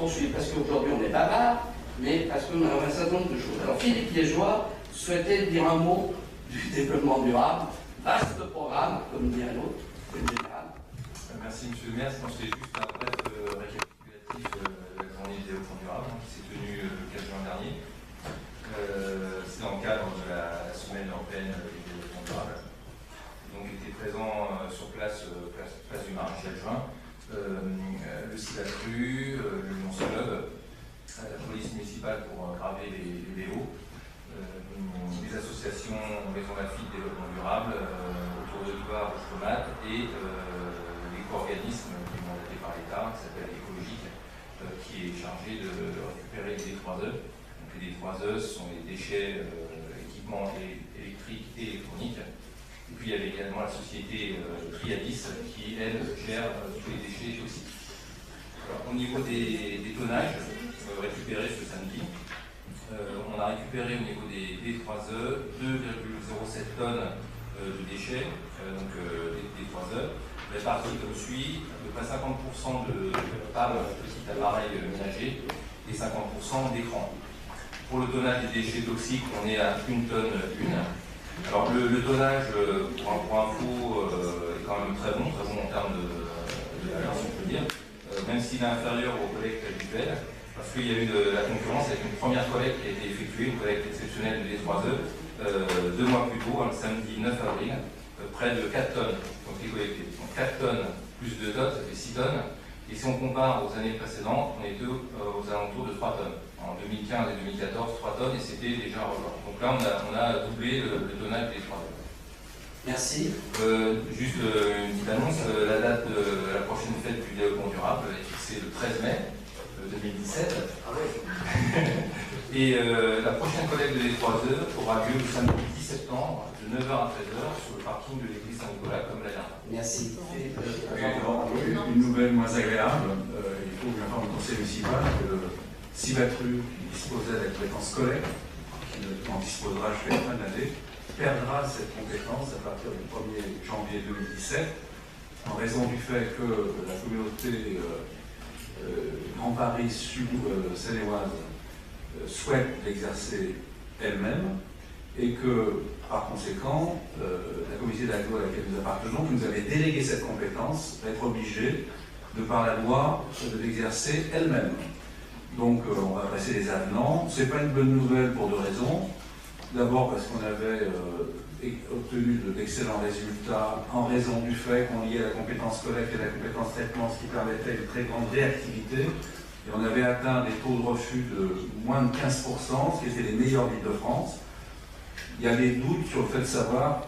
poursuivre parce qu'aujourd'hui on est bavard, mais parce qu'on a un certain nombre de choses. Alors Philippe Liégeois souhaitait dire un mot du développement durable, vaste programme, comme dirait l'autre, le général. Merci Monsieur le maire. C'est juste un bref récapitulatif de la journée du développement durable qui s'est tenue le 4 juin dernier. C'est dans le cadre de la semaine européenne du développement durable. Donc était présent sur place du Marais 4 juin, le CIVACRU, le Club, la police municipale pour graver les vélos, les associations Maison Lafitte Développement Durable, autour de l'Ivoire, Tomate et l'éco-organisme qui est mandaté par l'État, qui s'appelle Écologique, qui est chargé de récupérer les D3E. Donc les D3E sont les déchets, équipements électriques et électroniques. Et puis il y avait également la société Triadis qui, elle, gère tous les déchets toxiques. Alors, au niveau des tonnages récupérés ce samedi, on a récupéré au niveau des D3E 2,07 tonnes de déchets, donc des D3E, répartis comme suit, à peu près 50% de petits appareils ménagers et 50% d'écrans. Pour le tonnage des déchets toxiques, on est à 1 tonne 1. Alors le tonnage, pour info, est quand même très bon en termes de valeur, si on peut dire, même s'il est inférieur aux collectes habituelles, parce qu'il y a eu de la concurrence avec une première collecte qui a été effectuée, une collecte exceptionnelle de D3E, 2 mois plus tôt, le samedi 9 avril, près de 4 tonnes ont été collectées. Donc 4 tonnes plus 2 tonnes, ça fait 6 tonnes. Et si on compare aux années précédentes, on était aux alentours de 3 tonnes. En 2015 et 2014, 3 tonnes, et c'était déjà un record. Donc là, on a doublé le tonnage des 3 tonnes. Merci. Juste une petite annonce, la date de la prochaine fête du développement durable est fixée le 13 mai 2017. Ah oui. Et la prochaine collecte de D3E aura lieu le samedi 10 septembre de 9h à 13h sur le parking de l'église Saint-Nicolas, comme la dernière. Merci. Une nouvelle moins agréable, il faut bien informer le conseil municipal que le CIVACRU, qui disposait de la compétence collecte, qui en disposera jusqu'à la fin de l'année, perdra cette compétence à partir du 1er janvier 2017, en raison du fait que la communauté Grand Paris Sud-Seine-et-Oise souhaite l'exercer elle-même, et que, par conséquent, la communauté d'aglo à laquelle nous appartenons, qui nous avait délégué cette compétence, va être obligée, de par la loi, de l'exercer elle-même. Donc, on va passer les avenants. Ce n'est pas une bonne nouvelle pour 2 raisons. D'abord parce qu'on avait obtenu d'excellents résultats en raison du fait qu'on liait la compétence collecte et la compétence traitement, ce qui permettait une très grande réactivité. Et on avait atteint des taux de refus de moins de 15%, ce qui était les meilleurs d'Île-de-France. Il y a des doutes sur le fait de savoir,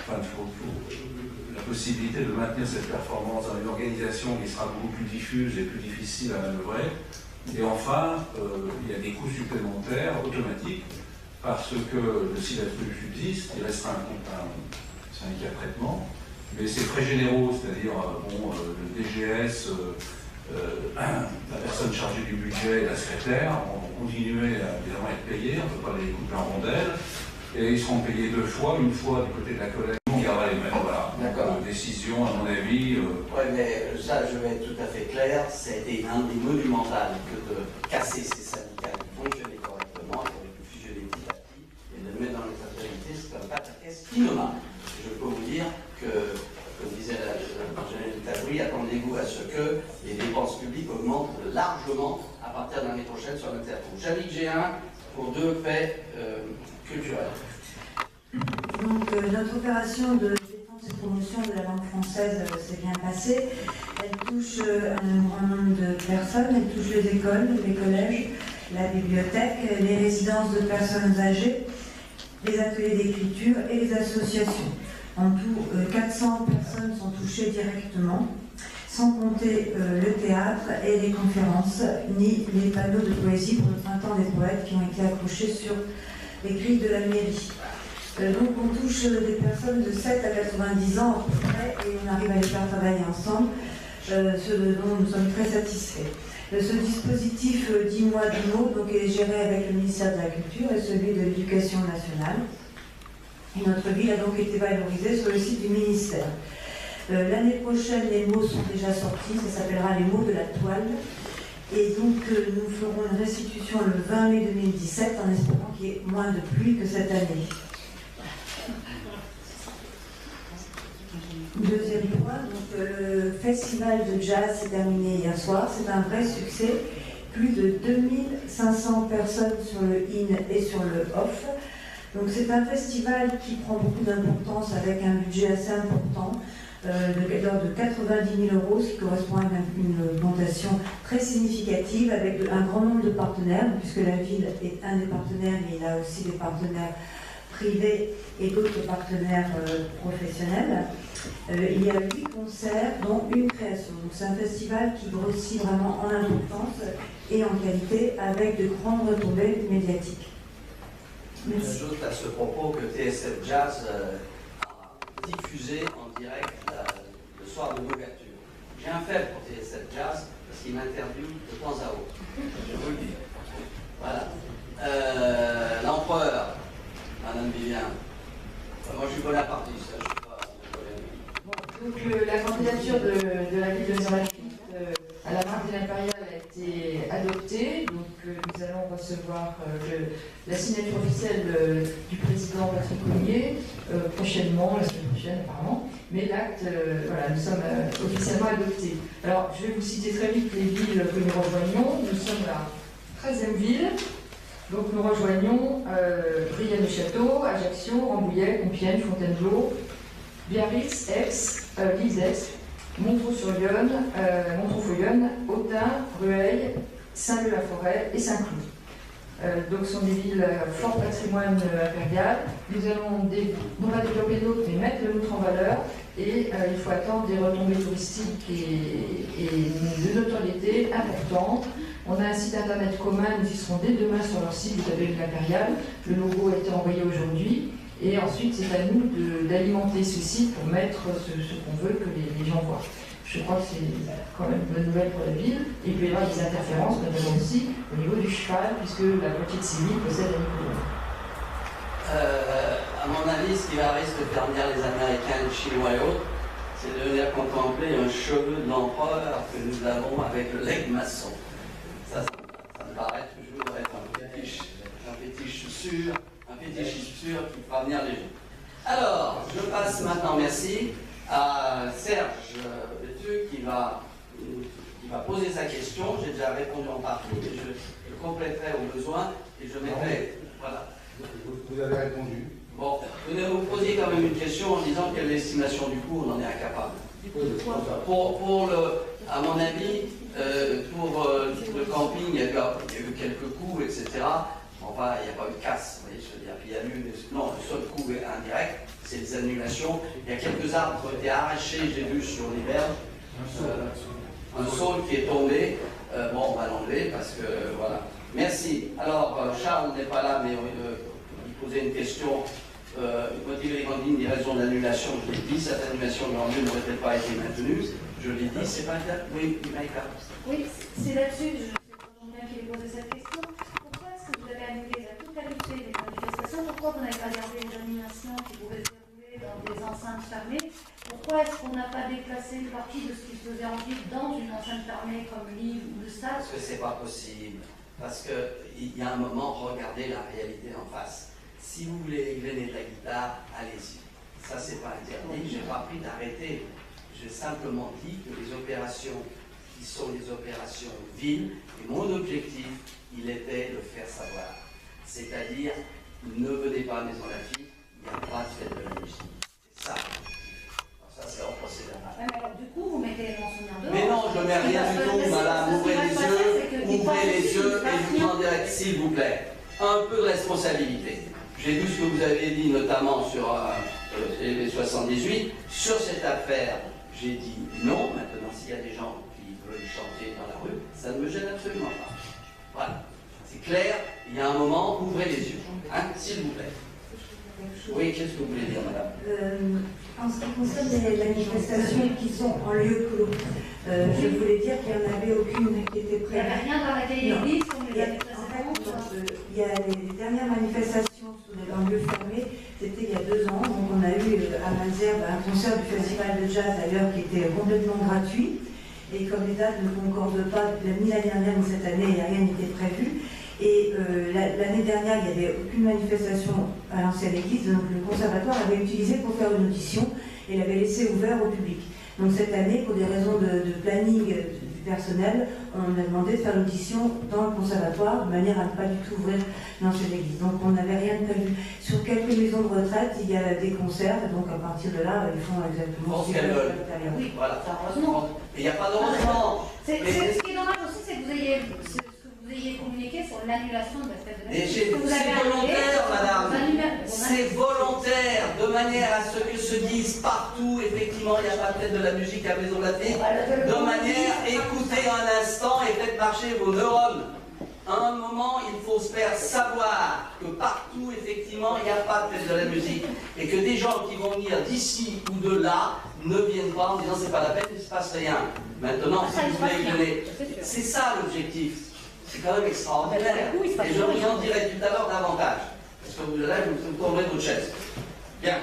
la possibilité de maintenir cette performance dans une organisation qui sera beaucoup plus diffuse et plus difficile à manœuvrer. Et enfin, il y a des coûts supplémentaires automatiques, parce que le CIVACRU subsiste, il restera un syndicat de traitement, mais c'est très généreux, c'est-à-dire le DGS, la personne chargée du budget et la secrétaire vont continuer à évidemment être payés, on ne peut pas les couper en rondelles, et ils seront payés 2 fois, une fois du côté de la collecte, on gardera les mêmes, voilà. D'accord. Décision, à mon avis. Oui, mais ça, je vais être tout à fait clair, ça a été un des monumentales que de casser ces syndicats qui fonctionnaient correctement, qui avaient pu fusionner petit à petit, et de le mettre dans les autorités, c'est comme pas ta caisse innommable. Je peux vous dire que, comme disait l'ingénieur Taboury, attendez-vous à ce que les dépenses publiques augmentent largement à partir de l'année prochaine sur le théâtre. Jannick Géhin, pour 2 faits culturels. Donc, notre opération de défense et promotion de la langue française s'est bien passée. Elle touche un grand nombre de personnes, elle touche les écoles, les collèges, la bibliothèque, les résidences de personnes âgées, les ateliers d'écriture et les associations. En tout, 400 personnes sont touchées directement, sans compter le théâtre et les conférences, ni les panneaux de poésie pour le printemps des poètes qui ont été accrochés sur les grilles de la mairie. Donc on touche des personnes de 7 à 90 ans à peu près et on arrive à les faire travailler ensemble, ce dont nous sommes très satisfaits. Ce dispositif 10 mois 10 mots donc, est géré avec le ministère de la Culture et celui de l'Éducation nationale. Et notre ville a donc été valorisée sur le site du ministère. L'année prochaine, les mots sont déjà sortis, ça s'appellera les mots de la toile. Et donc nous ferons une restitution le 20 mai 2017 en espérant qu'il y ait moins de pluie que cette année. Deuxième point, donc, le festival de jazz s'est terminé hier soir. C'est un vrai succès. Plus de 2500 personnes sur le in et sur le off. Donc c'est un festival qui prend beaucoup d'importance avec un budget assez important, de l'ordre de 90 000 €, ce qui correspond à une augmentation très significative avec un grand nombre de partenaires, puisque la ville est un des partenaires, mais il y a aussi des partenaires privés et d'autres partenaires professionnels. Il y a 8 concerts, dont une création. Donc c'est un festival qui grossit vraiment en importance et en qualité, avec de grandes retombées médiatiques. Merci. J'ajoute à ce propos que TSF Jazz a diffusé en direct le soir de l'ouverture. J'ai un faible pour TSF Jazz parce qu'il m'interviewe de temps à autre. Je vous le dis. Voilà. L'empereur, Madame Vivien. Moi je suis bonapartiste, je ne suis pas Donc la candidature de la ville de Maison-Lafitte à la marque de l'impériale a été adoptée. Donc nous allons recevoir la signature officielle du président Patrick Collier prochainement, la semaine prochaine apparemment. Mais l'acte, voilà, nous sommes officiellement adoptés. Alors je vais vous citer très vite les villes que nous rejoignons. Nous sommes la 13e ville. Donc nous rejoignons Brienne-le-Château, Ajaccio, Rambouillet, Compiègne, Fontainebleau, Biarritz, Aix, Lise, Montreux-sur-Yonne, Montreux-Fouillonne, Autun, Rueil, Saint-Leu-la-Forêt et Saint-Cloud. Donc ce sont des villes fort patrimoine impérial. Nous allons non pas développer d'autres, mais mettre le nôtre en valeur. Et il faut attendre des retombées touristiques et de notoriété importantes. On a un site internet commun, nous y serons dès demain sur leur site, vous avez l'impérial. Le logo a été envoyé aujourd'hui. Et ensuite, c'est à nous d'alimenter ce site pour mettre ce qu'on veut que les gens voient. Je crois que c'est quand même une bonne nouvelle pour la ville. Et il peut y avoir des interférences, notamment aussi au niveau du cheval, puisque la moitié de ces villes possède un hippodrome. À mon avis, ce qui va risquer de faire venir les Américains, les Chinois et autres, c'est de venir contempler un cheveu de l'empereur que nous avons avec le legs maçon. Ça me paraît toujours être un fétiche sûr. Un fétichisme sûr qui fera venir les gens. Alors, je passe maintenant, merci, à Serge Bétu qui va poser sa question. J'ai déjà répondu en partie, mais je compléterai au besoin et je mettrai. Voilà. Vous avez répondu. Bon, vous posiez quand même une question en disant quelle est l'estimation du coût, on en est incapable. À mon avis, pour le camping, il y a eu quelques coûts, etc. Enfin, il n'y a pas eu de casse, vous voyez, je veux dire. Puis il y a eu, non, le seul coût est indirect, c'est des annulations. Il y a quelques arbres qui ont été arrachés, j'ai vu sur les berges. Un saule qui est tombé. Bon, on va l'enlever parce que, voilà. Merci. Alors, Charles n'est pas là, mais il posait une question. Motiver les grandes lignes des raisons d'annulation, je l'ai dit, cette annulation n'aurait peut-être pas été maintenue. Je l'ai dit, c'est pas le cas. Oui, Maïka. Oui, c'est là-dessus, je sais pas bien qui ai posé cette question. Pourquoi est-ce que vous avez annulé la totalité des manifestations? Pourquoi vous n'avez pas gardé les animations qui pouvaient se dérouler dans des enceintes fermées? Pourquoi est-ce qu'on n'a pas déplacé une partie de ce qui se faisait en ville dans une enceinte fermée comme l'île ou le stade? Parce que c'est pas possible. Parce qu'il y a un moment, regardez la réalité en face. Si vous voulez égrener de la guitare, allez-y. Ça, c'est pas interdit. J'ai pas pris d'arrêter. J'ai simplement dit que les opérations qui sont les opérations villes, et mon objectif, il était de faire savoir. C'est-à-dire, ne venez pas à Maison-Lafitte, il n'y a pas de fête de la musique. C'est ça. Alors ça, c'est hors procédure. Alors, du coup, vous mettez les mensonniers en dehors. Mais non, je ne mets rien du tout, madame. Ouvrez les yeux et je vous demanderai, s'il vous plaît, un peu de responsabilité. J'ai vu ce que vous avez dit, notamment sur les 78. Sur cette affaire, j'ai dit non. Maintenant, s'il y a des gens qui veulent chanter dans la rue, ça ne me gêne absolument pas. Voilà. C'est clair, il y a un moment, ouvrez les yeux. Hein, s'il vous plaît. Oui, qu'est-ce que vous voulez dire, madame? En ce qui concerne les manifestations qui sont en lieu clos, je voulais dire qu'il n'y en avait aucune qui était Il n'y avait prévue. rien dans la cahier de liste, on les avait Il y a les dernières manifestations en lieu fermé, c'était il y a 2 ans. Donc on a eu à Malesherbes un concert du Festival de Jazz d'ailleurs qui était complètement gratuit. Et comme les dates date ne concorde pas, ni l'année dernière ni cette année, rien n'était prévu. Et l'année dernière, il n'y avait aucune manifestation à l'ancienne église, donc le conservatoire l'avait utilisé pour faire une audition et l'avait laissé ouvert au public. Donc cette année, pour des raisons de planning du personnel, on a demandé de faire l'audition dans le conservatoire, de manière à ne pas du tout ouvrir l'ancienne église. Donc on n'avait rien de prévu. Sur quelques maisons de retraite, il y a des concerts, donc à partir de là, ils font exactement ce qu'elles veulent. Oui, Voilà. heureusement. Mais il n'y a pas d'heureusement. Ce qui est dommage aussi, c'est que vous ayez communiqué sur l'annulation de la fête de la Et musique. c'est volontaire, madame. C'est volontaire, de manière à ce que se dise partout, effectivement, il n'y a pas de fête de la musique à Maison de la Fille. De manière, écoutez un instant et faites marcher vos neurones. À un moment, il faut se faire savoir que partout, effectivement, il n'y a pas de fête de la musique. Et que des gens qui vont venir d'ici ou de là ne viennent pas en disant c'est pas la peine, il ne se passe rien. Maintenant, si vous voulez donner. C'est ça l'objectif. C'est quand même extraordinaire. Et je vous en dirai tout à l'heure davantage. Parce que là, vous tomberez de votre chaise. Bien.